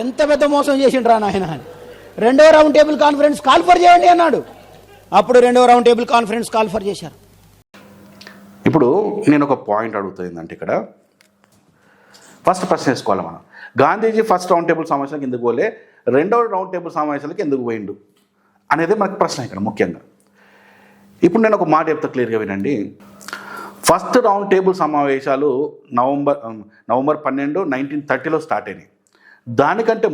ఎంత పెద్ద మోసం చేసిండ్రా నాయన అని. రెండవ రౌండ్ టేబుల్ కాన్ఫరెన్స్ కాల్ఫర్ చేయండి అన్నాడు. అప్పుడు రెండవ రౌండ్ టేబుల్ కాన్ఫరెన్స్ కాల్ఫర్ చేశారు. ఇప్పుడు నేను ఒక పాయింట్ అడుగుతుందంటే ఇక్కడ ఫస్ట్ ప్రశ్న వేసుకోవాలి మనం. గాంధీజీ ఫస్ట్ రౌండ్ టేబుల్ సమావేశాలకు ఎందుకు పోలే, రెండవ రౌండ్ టేబుల్ సమావేశాలకు ఎందుకు పోయిండు అనేది మనకు ప్రశ్న ఇక్కడ ముఖ్యంగా. ఇప్పుడు నేను ఒక మాట చెప్తా, క్లియర్గా వినండి. ఫస్ట్ రౌండ్ టేబుల్ సమావేశాలు నవంబర్ 12, 1930లో స్టార్ట్ అయినాయి. దానికంటే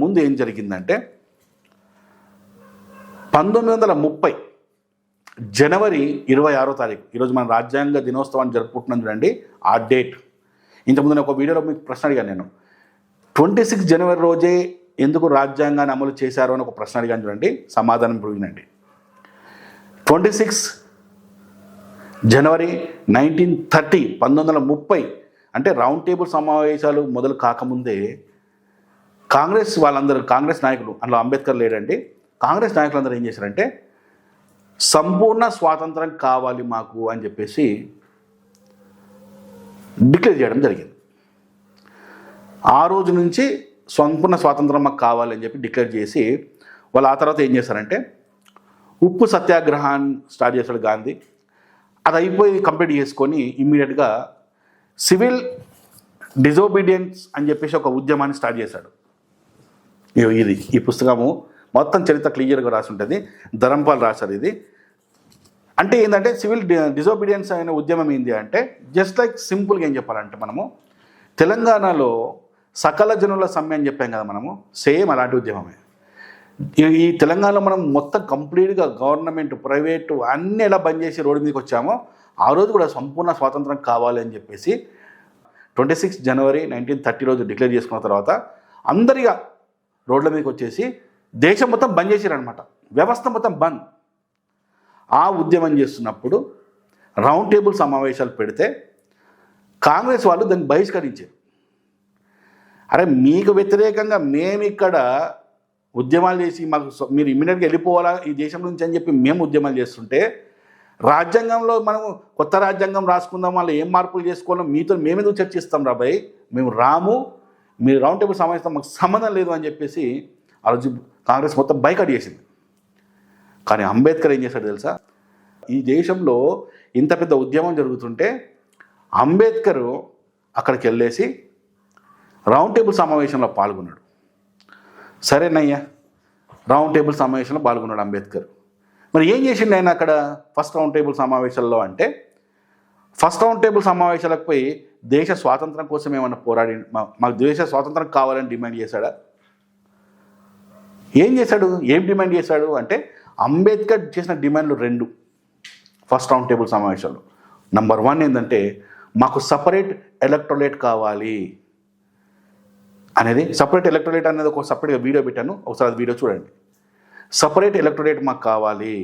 ముందు ఏం జరిగిందంటే 1930 జనవరి 26వ తారీఖు, ఈరోజు మన రాజ్యాంగ దినోత్సవాన్ని జరుపుకుంటున్నాం చూడండి, ఆ డేట్. ఇంతకుముందు ఒక వీడియోలో మీకు ప్రశ్న అడిగాను నేను, 26 జనవరి రోజే ఎందుకు రాజ్యాంగాన్ని అమలు చేశారు అని ఒక ప్రశ్న అడిగాను చూడండి, సమాధానం వినండి. 26 జనవరి 1930 అంటే రౌండ్ టేబుల్ సమావేశాలు మొదలు కాకముందే కాంగ్రెస్ నాయకులు, అందులో అంబేద్కర్ లేడండి, కాంగ్రెస్ నాయకులందరూ ఏం చేశారంటే సంపూర్ణ స్వాతంత్రం కావాలి మాకు అని చెప్పేసి డిక్లేర్ చేయడం జరిగింది. ఆ రోజు నుంచి సంపూర్ణ స్వాతంత్రం మాకు కావాలని చెప్పి డిక్లేర్ చేసి వాళ్ళు ఆ తర్వాత ఏం చేశారంటే ఉప్పు సత్యాగ్రహాన్ని స్టార్ట్ చేశాడు గాంధీ. అది అయిపోయి కంప్లీట్ చేసుకొని ఇమ్మీడియట్గా సివిల్ డిజోబీడియన్స్ అని చెప్పేసి ఒక ఉద్యమాన్ని స్టార్ట్ చేశాడు. ఈ పుస్తకము మొత్తం చరిత్ర క్లియర్గా రాసి ఉంటుంది, ధరంపాల్ రాశారు ఇది. అంటే ఏంటంటే సివిల్ డిజోబీడియన్స్ అయిన ఉద్యమం ఏంటి అంటే జస్ట్ లైక్ సింపుల్గా ఏం చెప్పాలంటే మనము తెలంగాణలో సకల జనుల సమ్మె అని చెప్పాం కదా, మనము సేమ్ అలాంటి ఉద్యమమే. ఈ తెలంగాణలో మనం మొత్తం కంప్లీట్గా గవర్నమెంట్ ప్రైవేటు అన్నీ ఎలా బంద్ చేసి రోడ్డు మీదకి వచ్చామో ఆ రోజు కూడా సంపూర్ణ స్వాతంత్రం కావాలి అని చెప్పేసి 26 జనవరి 1930 రోజు డిక్లేర్ చేసుకున్న తర్వాత అందరిగా రోడ్ల మీదకి వచ్చేసి దేశం మొత్తం బంద్ చేశారనమాట, వ్యవస్థ మొత్తం బంద్. ఆ ఉద్యమం చేస్తున్నప్పుడు రౌండ్ టేబుల్ సమావేశాలు పెడితే కాంగ్రెస్ వాళ్ళు దాన్ని బహిష్కరించారు. అరే మీకు వ్యతిరేకంగా మేము ఇక్కడ ఉద్యమాలు చేసి మీరు ఇమ్మీడియట్గా వెళ్ళిపోవాలా ఈ దేశం నుంచి అని చెప్పి మేము ఉద్యమాలు చేస్తుంటే, రాజ్యాంగంలో మనం కొత్త రాజ్యాంగం రాసుకుందాం, వాళ్ళు ఏం మార్పులు చేసుకోవాలో మీతో మేమెందుకు చర్చిస్తాం రాబాయ్, మేము రాము, మీరు రౌండ్ టేబుల్ సమావేశం మాకు సంబంధం లేదు అని చెప్పేసి ఆ రోజు కాంగ్రెస్ మొత్తం బైకాట్ చేసింది. కానీ అంబేద్కర్ ఏం చేశాడు తెలుసా, ఈ దేశంలో ఇంత పెద్ద ఉద్యమం జరుగుతుంటే అంబేద్కర్ అక్కడికి వెళ్ళేసి రౌండ్ టేబుల్ సమావేశంలో పాల్గొన్నాడు. సరేనయ్యా, రౌండ్ టేబుల్ సమావేశంలో పాల్గొన్నాడు అంబేద్కర్. మరి ఏం చేసిండు ఆయన అక్కడ ఫస్ట్ రౌండ్ టేబుల్ సమావేశాల్లో అంటే, ఫస్ట్ రౌండ్ టేబుల్ సమావేశాలకు పోయి దేశ స్వాతంత్రం కోసం ఏమన్నా పోరాడి మాకు దేశ స్వాతంత్రం కావాలని డిమాండ్ చేశాడా? ఏం చేశాడు, ఏం డిమాండ్ చేశాడు అంటే అంబేద్కర్ చేసిన డిమాండ్లు 2 ఫస్ట్ రౌండ్ టేబుల్ సమావేశాల్లో. నంబర్ 1 ఏంటంటే మాకు సపరేట్ ఎలక్టోరేట్ కావాలి అనేది. సపరేట్ ఎలక్టోరేట్ అనేది ఒక సపరేట్గా వీడియో పెట్టాను, ఒకసారి అది వీడియో చూడండి. సపరేట్ ఎలక్టోరేట్ మాకు కావాలి.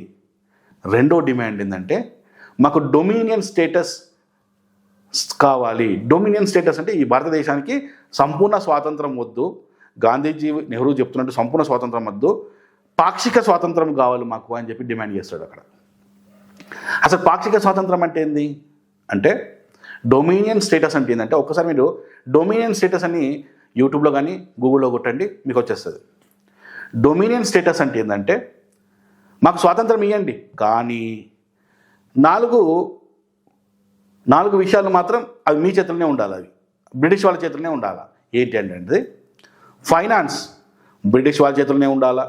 రెండో డిమాండ్ ఏంటంటే మాకు డొమినియన్ స్టేటస్ కావాలి. డొమినియన్ స్టేటస్ అంటే ఈ భారతదేశానికి సంపూర్ణ స్వాతంత్రం వద్దు, గాంధీజీ నెహ్రూ చెప్తున్నట్టు సంపూర్ణ స్వాతంత్రం వద్దు, పాక్షిక స్వాతంత్రం కావాలి మాకు అని చెప్పి డిమాండ్ చేస్తాడు అక్కడ. అసలు పాక్షిక స్వాతంత్రం అంటే ఏంది అంటే, డొమినియన్ స్టేటస్ అంటే ఏంటంటే, ఒక్కసారి మీరు డొమినియన్ స్టేటస్ అని యూట్యూబ్లో కానీ గూగుల్లో కొట్టండి, మీకు వచ్చేస్తుంది. డొమినియన్ స్టేటస్ అంటే ఏంటంటే మాకు స్వాతంత్రం ఇవ్వండి, కానీ నాలుగు విషయాలు మాత్రం అవి మీ చేతుల్లోనే ఉండాలి, అవి బ్రిటిష్ వాళ్ళ చేతుల్లోనే ఉండాలా. ఏంటి అంటే ఫైనాన్స్ బ్రిటిష్ వాళ్ళ చేతుల్లోనే ఉండాలా,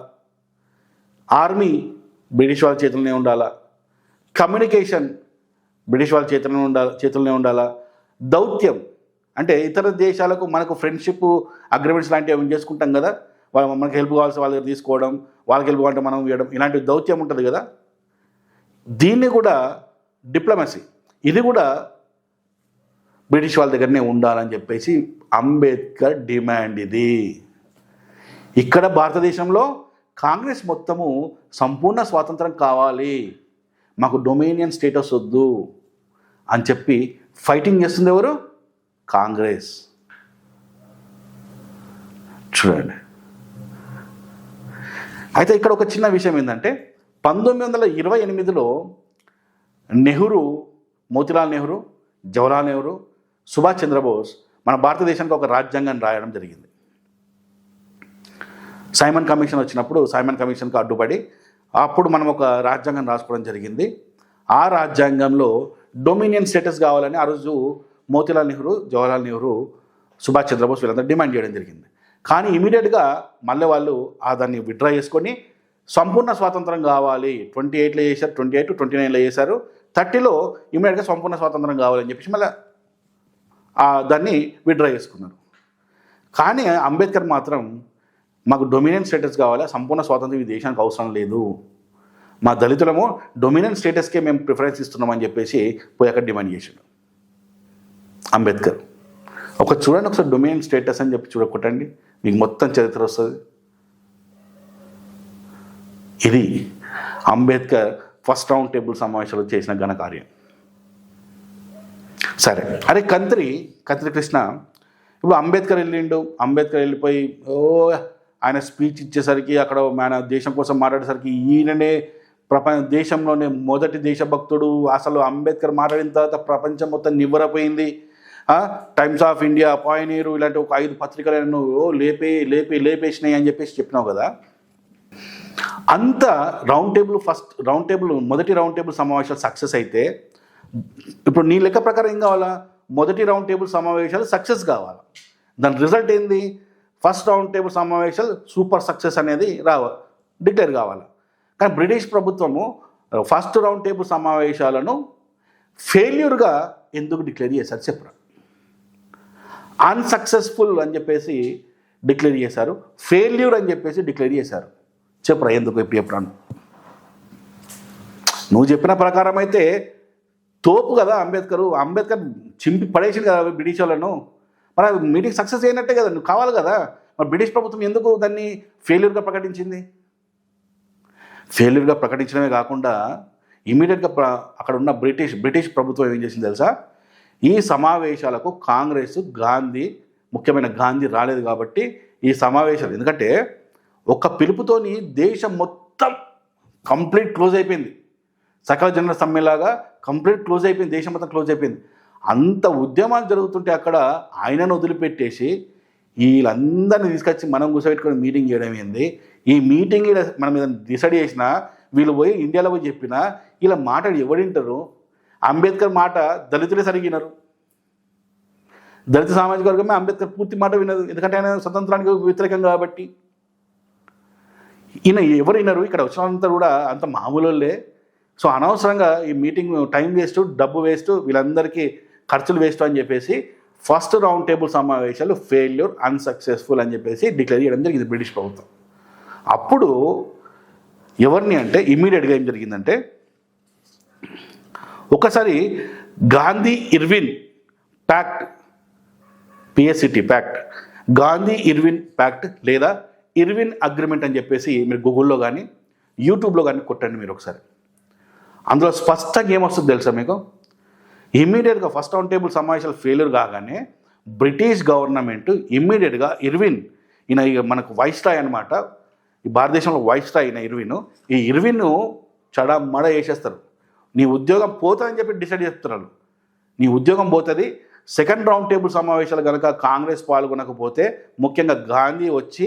ఆర్మీ బ్రిటిష్ వాళ్ళ చేతుల్లోనే ఉండాలా, కమ్యూనికేషన్ బ్రిటిష్ వాళ్ళ చేతుల్లోనే ఉండాలా, దౌత్యం అంటే ఇతర దేశాలకు మనకు ఫ్రెండ్షిప్ అగ్రిమెంట్స్ లాంటివి అవి చేసుకుంటాం కదా, మనకి హెల్ప్ కావాల్సి వాళ్ళ దగ్గర తీసుకోవడం, వాళ్ళకి హెల్ప్ కావాలంటే మనం ఇవ్వడం, ఇలాంటి దౌత్యం ఉంటుంది కదా. దీన్ని కూడా డిప్లొమసీ, ఇది కూడా బ్రిటిష్ వాళ్ళ దగ్గరనే ఉండాలని చెప్పేసి అంబేద్కర్ డిమాండ్ ఇది. ఇక్కడ భారతదేశంలో కాంగ్రెస్ మొత్తము సంపూర్ణ స్వాతంత్రం కావాలి, మాకు డొమినియన్ స్టేటస్ వద్దు అని చెప్పి ఫైటింగ్ చేస్తుంది ఎవరు? కాంగ్రెస్. చూడండి. అయితే ఇక్కడ ఒక చిన్న విషయం ఏంటంటే 1928లో నెహ్రూ, మోతీలాల్ నెహ్రూ, జవహర్లాల్ నెహ్రూ, సుభాష్ చంద్రబోస్ మన భారతదేశానికి ఒక రాజ్యాంగాన్ని రాయడం జరిగింది. సైమన్ కమిషన్ వచ్చినప్పుడు సైమన్ కమిషన్కి అడ్డుపడి అప్పుడు మనం ఒక రాజ్యాంగం రాసుకోవడం జరిగింది. ఆ రాజ్యాంగంలో డొమినియన్ స్టేటస్ కావాలని ఆ రోజు మోతీలాల్ నెహ్రూ, జవహర్లాల్ నెహ్రూ, సుభాష్ చంద్రబోస్ వీళ్ళందరూ డిమాండ్ చేయడం జరిగింది. కానీ ఇమీడియట్గా మళ్ళీ వాళ్ళు దాన్ని విత్డ్రా చేసుకొని సంపూర్ణ స్వాతంత్రం కావాలి 28లో చేశారు, 28, 29లో చేశారు, 30లో ఇమీడియట్గా సంపూర్ణ స్వాతంత్రం కావాలని చెప్పేసి మళ్ళీ దాన్ని విత్డ్రా చేసుకున్నారు. కానీ అంబేద్కర్ మాత్రం మాకు డొమినియన్ స్టేటస్ కావాలి, సంపూర్ణ స్వాతంత్రం ఈ దేశానికి అవసరం లేదు, మా దళితులము డొమినియన్ స్టేటస్కే మేము ప్రిఫరెన్స్ ఇస్తున్నామని చెప్పేసి పోయి అక్కడ డిమాండ్ చేశాడు అంబేద్కర్. చూడండి ఒకసారి డొమినియన్ స్టేటస్ అని చెప్పి చూడకొట్టండి, మీకు మొత్తం చరిత్ర వస్తుంది. ఇది అంబేద్కర్ ఫస్ట్ రౌండ్ టేబుల్ సమావేశాలు చేసిన ఘనకార్యం. సరే, అరే కంత్రి కృష్ణ ఇప్పుడు అంబేద్కర్ వెళ్ళిపోయి ఆయన స్పీచ్ ఇచ్చేసరికి అక్కడ మన దేశం కోసం మాట్లాడేసరికి ఈయననే దేశంలోనే మొదటి దేశభక్తుడు, అసలు అంబేద్కర్ మాట్లాడిన తర్వాత ప్రపంచం మొత్తం నివ్వరపోయింది. టైమ్స్ ఆఫ్ ఇండియా, పాయనీరు ఇలాంటి ఒక 5 పత్రికలను లేపేసినాయి అని చెప్పేసి చెప్పినావు కదా. అంత మొదటి రౌండ్ టేబుల్ సమావేశాలు సక్సెస్ అయితే ఇప్పుడు నీ లెక్క ప్రకారం ఏం కావాలా? మొదటి రౌండ్ టేబుల్ సమావేశాలు సక్సెస్ కావాలా? దాని రిజల్ట్ ఏంది? ఫస్ట్ రౌండ్ టేబుల్ సమావేశాలు సూపర్ సక్సెస్ అనేది డిక్లేర్ కావాలి. కానీ బ్రిటిష్ ప్రభుత్వము ఫస్ట్ రౌండ్ టేబుల్ సమావేశాలను ఫెయిల్యూర్గా ఎందుకు డిక్లేర్ చేశారు చెప్పరా? అన్సక్సెస్ఫుల్ అని చెప్పేసి డిక్లేర్ చేశారు, ఫెయిల్యూర్ అని చెప్పేసి డిక్లేర్ చేశారు. చెప్పరా ఎందుకు? ఇప్పుడు చెప్పరాను. నువ్వు చెప్పిన ప్రకారం అయితే తోపు కదా అంబేద్కర్ చింపి పడేసింది కదా బ్రిటిష్ వాళ్ళను. మరి మీటింగ్ సక్సెస్ అయినట్టే కదా, నువ్వు కావాలి కదా. మరి బ్రిటిష్ ప్రభుత్వం ఎందుకు దాన్ని ఫెయిల్యూర్గా ప్రకటించింది? ఫెయిల్యూర్గా ప్రకటించడమే కాకుండా ఇమీడియట్గా అక్కడ ఉన్న బ్రిటిష్ ప్రభుత్వం ఏం చేసింది తెలుసా? ఈ సమావేశాలకు కాంగ్రెస్, ముఖ్యమైన గాంధీ రాలేదు కాబట్టి ఈ సమావేశాలు, ఎందుకంటే ఒక పిలుపుతోని దేశం మొత్తం కంప్లీట్ క్లోజ్ అయిపోయింది. సకల జనరల్ సమ్మెలాగా కంప్లీట్ క్లోజ్ అయిపోయింది, దేశం మొత్తం క్లోజ్ అయిపోయింది. అంత ఉద్యమాలు జరుగుతుంటే అక్కడ ఆయనను వదిలిపెట్టేసి వీళ్ళందరినీ తీసుకొచ్చి మనం కూర్చోబెట్టుకొని మీటింగ్ చేయడం ఏంది? ఈ మీటింగ్ మనం మీద డిసైడ్ చేసినా వీళ్ళు పోయి ఇండియాలో పోయి చెప్పినా ఇలా మాట్లాడి ఎవడింటారు? అంబేద్కర్ మాట దళితులే సరిగినారు. దళిత సామాజిక వర్గమే అంబేద్కర్ పూర్తి మాట వినదు, ఎందుకంటే ఆయన స్వతంత్రానికి వ్యతిరేకం కాబట్టి. ఈయన ఎవరు వినరు? ఇక్కడ వచ్చినంతా కూడా అంత మామూలులే. సో అనవసరంగా ఈ మీటింగ్ టైం వేస్ట్, డబ్బు వేస్ట్, వీళ్ళందరికీ ఖర్చులు వేస్ట్ అని చెప్పేసి ఫస్ట్ రౌండ్ టేబుల్ సమావేశాలు ఫెయిల్యూర్, అన్సక్సెస్ఫుల్ అని చెప్పేసి డిక్లేర్ చేయడం జరిగింది బ్రిటిష్ ప్రభుత్వం. అప్పుడు ఎవరిని అంటే ఇమ్మీడియట్గా ఏం జరిగిందంటే ఒకసారి గాంధీ ఇర్విన్ ప్యాక్ట్, పిఎస్సిటి ప్యాక్ట్, గాంధీ ఇర్విన్ ప్యాక్ట్ లేదా ఇర్విన్ అగ్రిమెంట్ అని చెప్పేసి మీరు గూగుల్లో కానీ యూట్యూబ్లో కానీ కొట్టండి మీరు ఒకసారి. అందులో స్పష్టంగా ఏమొస్తుంది తెలుసా మీకు? ఇమ్మీడియట్గా ఫస్ట్ రౌండ్ టేబుల్ సమావేశాలు ఫెయిల్యూర్ కాగానే బ్రిటిష్ గవర్నమెంట్ ఇమ్మీడియట్గా ఇర్విన్, ఈయన మనకు వైస్రాయ్ అనమాట, ఈ భారతదేశంలో వైస్రాయ్ అయిన ఈ ఇర్విన్ను చడమడ వేసేస్తారు. నీ ఉద్యోగం పోతుందని చెప్పి డిసైడ్ చేస్తున్నారు. నీ ఉద్యోగం పోతుంది. సెకండ్ రౌండ్ టేబుల్ సమావేశాలు కనుక కాంగ్రెస్ పాల్గొనకపోతే, ముఖ్యంగా గాంధీ వచ్చి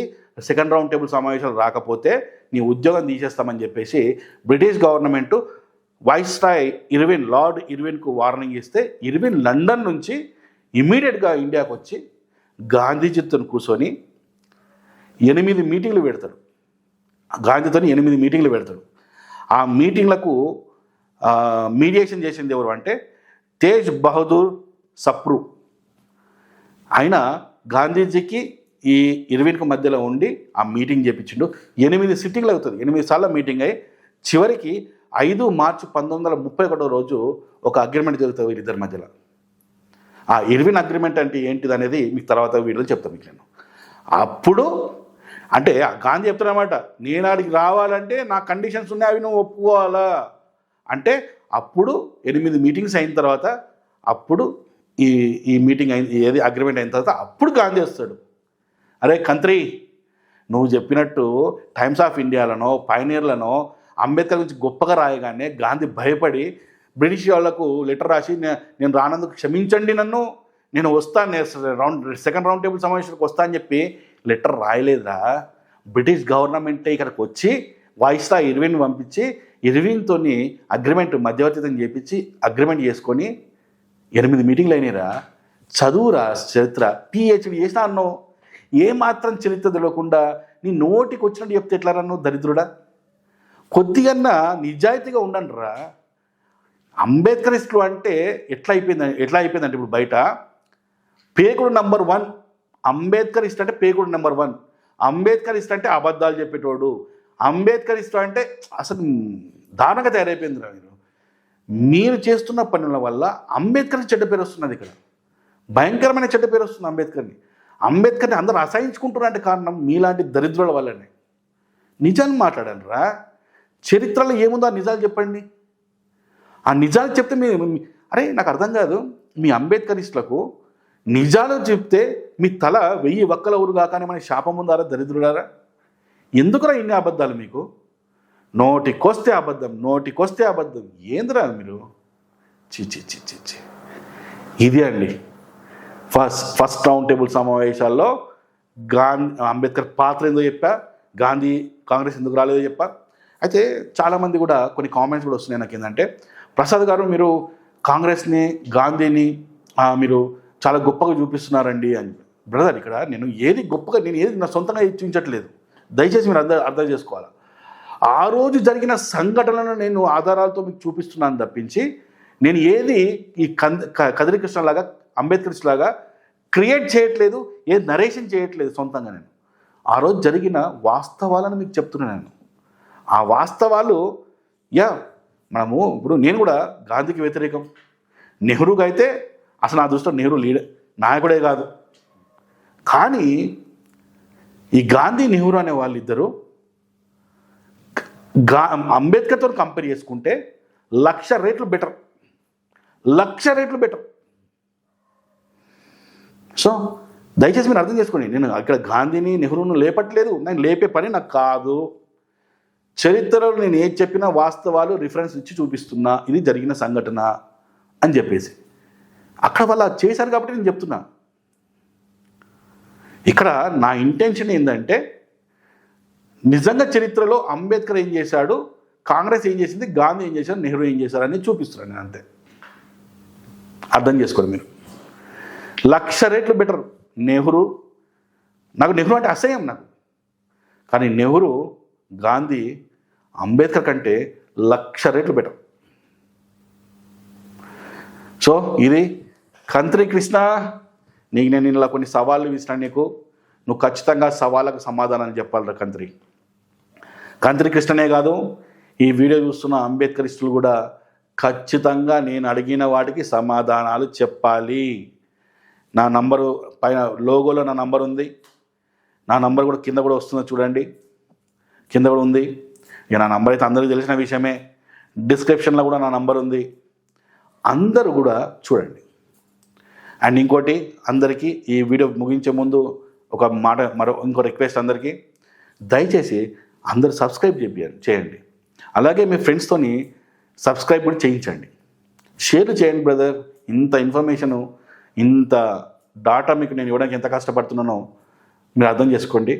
సెకండ్ రౌండ్ టేబుల్ సమావేశాలు రాకపోతే నీ ఉద్యోగం తీసేస్తామని చెప్పేసి బ్రిటిష్ గవర్నమెంటు వైస్రాయ్ లార్డ్ ఇర్విన్కు వార్నింగ్ ఇస్తే ఇర్విన్ లండన్ నుంచి ఇమ్మీడియట్గా ఇండియాకు వచ్చి గాంధీజీతో కూర్చొని 8 మీటింగ్లు పెడతాడు. గాంధీతో 8 మీటింగ్లు పెడతాడు. ఆ మీటింగ్లకు మీడియేషన్ చేసింది ఎవరు అంటే తేజ్ బహదూర్ సప్రు. ఆయన గాంధీజీకి ఈ ఇర్విన్కు మధ్యలో ఉండి ఆ మీటింగ్ చేయించిండు. 8 సిట్టింగ్లు అవుతుంది, 8 సార్లు మీటింగ్ అయ్యి చివరికి 5 మార్చి 1931 రోజు ఒక అగ్రిమెంట్ జరుగుతుంది వీరిద్దరి మధ్యలో. ఆ ఇర్విన్ అగ్రిమెంట్ అంటే ఏంటిది అనేది మీకు తర్వాత వీడియోలో చెప్తాను మీకు నేను. అప్పుడు అంటే గాంధీ చెప్తున్నమాట, నేను ఆడికి రావాలంటే నా కండిషన్స్ ఉన్నాయి, అవి నువ్వు ఒప్పుకోవాలా అంటే అప్పుడు 8 మీటింగ్స్ అయిన తర్వాత అప్పుడు ఈ మీటింగ్ ఏది అగ్రిమెంట్ అయిన తర్వాత అప్పుడు గాంధీ వస్తాడు. అరే కంత్రి, నువ్వు చెప్పినట్టు టైమ్స్ ఆఫ్ ఇండియాలనో పైనీర్లనో అంబేద్కర్ గురించి గొప్పగా రాయగానే గాంధీ భయపడి బ్రిటిష్ వాళ్లకు లెటర్ రాసి నేను రానందుకు క్షమించండి, నేను వస్తాను సెకండ్ రౌండ్ టేబుల్ సమావేశానికి వస్తా అని చెప్పి లెటర్ రాయలేదురా. బ్రిటిష్ గవర్నమెంటే ఇక్కడికి వచ్చి వాయిస్రా ఇర్విన్ పంపించి ఇర్విన్తో అగ్రిమెంట్ మధ్యవర్తితం చేపించి అగ్రిమెంట్ చేసుకొని 8 మీటింగ్లు అయినాయిరా. చదువురా చరిత్ర, పిహెచ్డి చేసినా అన్నావు. ఏమాత్రం చరిత్ర తెలియకుండా నీ నోటికి వచ్చినట్టు చెప్తే ఎట్లా అన్నావు దరిద్రుడా. కొద్దిగా నిజాయితీగా ఉండండి రా. అంబేద్కరిస్టులు అంటే ఎట్లా అయిపోయిందంటే ఇప్పుడు బయట పేకుడు నెంబర్ 1. అంబేద్కరిస్ట్ అంటే పేకుడు నెంబర్ 1. అంబేద్కరిస్ట్ అంటే అబద్ధాలు చెప్పేటోడు. అంబేద్కరిస్ట్ అంటే అసలు దారుణంగా తయారైపోయిందిరా. మీరు చేస్తున్న పనుల వల్ల అంబేద్కర్ చెడ్డ పేరు వస్తున్నది. ఇక్కడ భయంకరమైన చెడ్డ పేరు వస్తుంది అంబేద్కర్ని అందరూ అసహించుకుంటున్నారంటే కారణం మీలాంటి దరిద్రుల వల్లనే. నిజాలు మాట్లాడండి రా. చరిత్రలో ఏముందో ఆ నిజాలు చెప్పండి. ఆ నిజాలు చెప్తే అరే నాకు అర్థం కాదు, మీ అంబేద్కరిస్టులకు నిజాలు చెప్తే మీ తల 1000 వక్కల ఊరుగా కానీ మన శాపం ఉందారా దరిద్రుడారా. ఎందుకురా ఇన్ని అబద్ధాలు మీకు? నోటికొస్తే అబద్ధం ఏందిరా మీరు? చి ఇది అండి ఫస్ట్ రౌండ్ టేబుల్ సమావేశాల్లో అంబేద్కర్ పాత్ర ఏందో చెప్పా, గాంధీ కాంగ్రెస్ ఎందుకు రాలేదో చెప్పా. అయితే చాలామంది కూడా కొన్ని కామెంట్స్ కూడా వస్తున్నాయి నాకు. ఏంటంటే ప్రసాద్ గారు మీరు కాంగ్రెస్ని గాంధీని మీరు చాలా గొప్పగా చూపిస్తున్నారండి అని. బ్రదర్, ఇక్కడ నేను ఏది నా సొంతంగా చూపించట్లేదు. దయచేసి మీరు అర్థం చేసుకోవాలి. ఆ రోజు జరిగిన సంఘటనలను నేను ఆధారాలతో మీకు చూపిస్తున్నాను తప్పించి నేను ఏది ఈ కదిరి కృష్ణలాగా అంబేద్కరిస్ట్ లాగా క్రియేట్ చేయట్లేదు, ఏ నరేషన్ చేయట్లేదు సొంతంగా. నేను ఆ రోజు జరిగిన వాస్తవాలను మీకు చెప్తున్నాను. ఆ వాస్తవాలు మనము ఇప్పుడు నేను కూడా గాంధీకి వ్యతిరేకం. నెహ్రూకి అయితే అసలు నా దృష్టిలో నెహ్రూ నాయకుడే కాదు. కానీ ఈ గాంధీ నెహ్రూ అనే వాళ్ళిద్దరూ అంబేద్కర్తో కంపేర్ చేసుకుంటే 1,00,000 రెట్లు బెటర్. 1,00,000 రెట్లు బెటర్. సో దయచేసి మీరు అర్థం చేసుకోండి. నేను అక్కడ గాంధీని నెహ్రూను లేపట్లేదు, నేను లేపే పని నాకు కాదు. చరిత్రలో నేను ఏది చెప్పినా వాస్తవాలు రిఫరెన్స్ ఇచ్చి చూపిస్తున్నా, ఇది జరిగిన సంఘటన అని చెప్పేసి. అక్కడ వాళ్ళు చేశారు కాబట్టి నేను చెప్తున్నా. ఇక్కడ నా ఇంటెన్షన్ ఏంటంటే నిజంగా చరిత్రలో అంబేద్కర్ ఏం చేశాడు, కాంగ్రెస్ ఏం చేసింది, గాంధీ ఏం చేశాడు, నెహ్రూ ఏం చేశాడు అని చూపిస్తున్నాను నేను. అంతే, అర్థం చేసుకోండి మీరు. 1,00,000 రెట్లు బెటర్ నెహ్రూ. నాకు నెహ్రూ అంటే అసహ్యం నాకు. కానీ నెహ్రూ, గాంధీ, అంబేద్కర్ కంటే 1,00,000 రెట్లు బెటర్. సో ఇది కంత్రి కృష్ణ, నీకు నేను ఇలా కొన్ని సవాళ్ళు ఇస్తాను నీకు. నువ్వు ఖచ్చితంగా సవాళ్ళకు సమాధానాన్ని చెప్పాలి. కంత్రి కృష్ణనే కాదు, ఈ వీడియో చూస్తున్న అంబేద్కరిస్టులు కూడా ఖచ్చితంగా నేను అడిగిన వాటికి సమాధానాలు చెప్పాలి. నా నంబరు పైన లోగోలో నా నంబర్ ఉంది. నా నంబర్ కూడా కింద కూడా వస్తుందో చూడండి, కింద కూడా ఉంది. ఇక నా నంబర్ అయితే అందరికీ తెలిసిన విషయమే. డిస్క్రిప్షన్లో కూడా నా నంబర్ ఉంది. అందరూ కూడా చూడండి. అండ్ ఇంకోటి, అందరికీ ఈ వీడియో ముగించే ముందు ఒక మాట, ఇంకో రిక్వెస్ట్ అందరికీ, దయచేసి అందరూ సబ్స్క్రైబ్ చేయండి. అలాగే మీ ఫ్రెండ్స్తోని సబ్స్క్రైబ్ కూడా చేయించండి, షేర్ చేయండి. బ్రదర్, ఇంత ఇన్ఫర్మేషను, ఇంత డాటా మీకు నేను ఇవ్వడానికి ఎంత కష్టపడుతున్నానో మీరు అర్థం చేసుకోండి.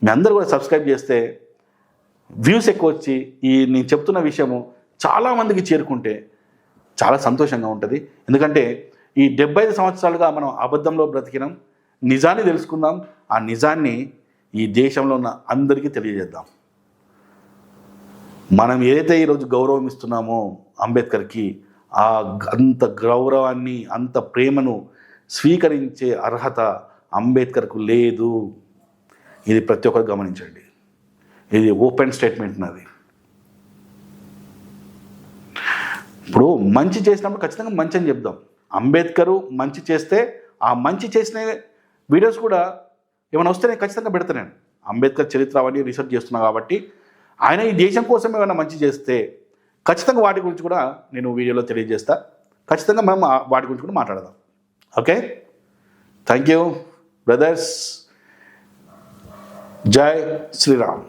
మీ అందరూ కూడా సబ్స్క్రైబ్ చేస్తే వ్యూస్ ఎక్కువ వచ్చి నేను చెప్తున్న విషయము చాలామందికి చేరుకుంటే చాలా సంతోషంగా ఉంటుంది. ఎందుకంటే ఈ 75 సంవత్సరాలుగా మనం అబద్ధంలో బ్రతికినాం. నిజాన్ని తెలుసుకుందాం. ఆ నిజాన్ని ఈ దేశంలో ఉన్న అందరికీ తెలియజేద్దాం. మనం ఏదైతే ఈరోజు గౌరవం ఇస్తున్నామో అంబేద్కర్కి, అంత గౌరవాన్ని, అంత ప్రేమను స్వీకరించే అర్హత అంబేద్కర్కు లేదు. ఇది ప్రతి ఒక్కరు గమనించండి. ఇది ఓపెన్ స్టేట్మెంట్ నాది. ఇప్పుడు మంచి చేసినప్పుడు ఖచ్చితంగా మంచి అని చెప్దాం. అంబేద్కరు మంచి చేస్తే ఆ మంచి చేసిన వీడియోస్ కూడా ఏమైనా వస్తే నేను ఖచ్చితంగా పెడతాను. నేను అంబేద్కర్ చరిత్ర అవన్నీ రీసెర్చ్ చేస్తున్నా కాబట్టి ఆయన ఈ దేశం కోసం ఏమైనా మంచి చేస్తే ఖచ్చితంగా వాటి గురించి కూడా నేను వీడియోలో తెలియజేస్తా. ఖచ్చితంగా మనం వాటి గురించి కూడా మాట్లాడదాం. Okay, thank you brothers. జై శ్రీరామ్.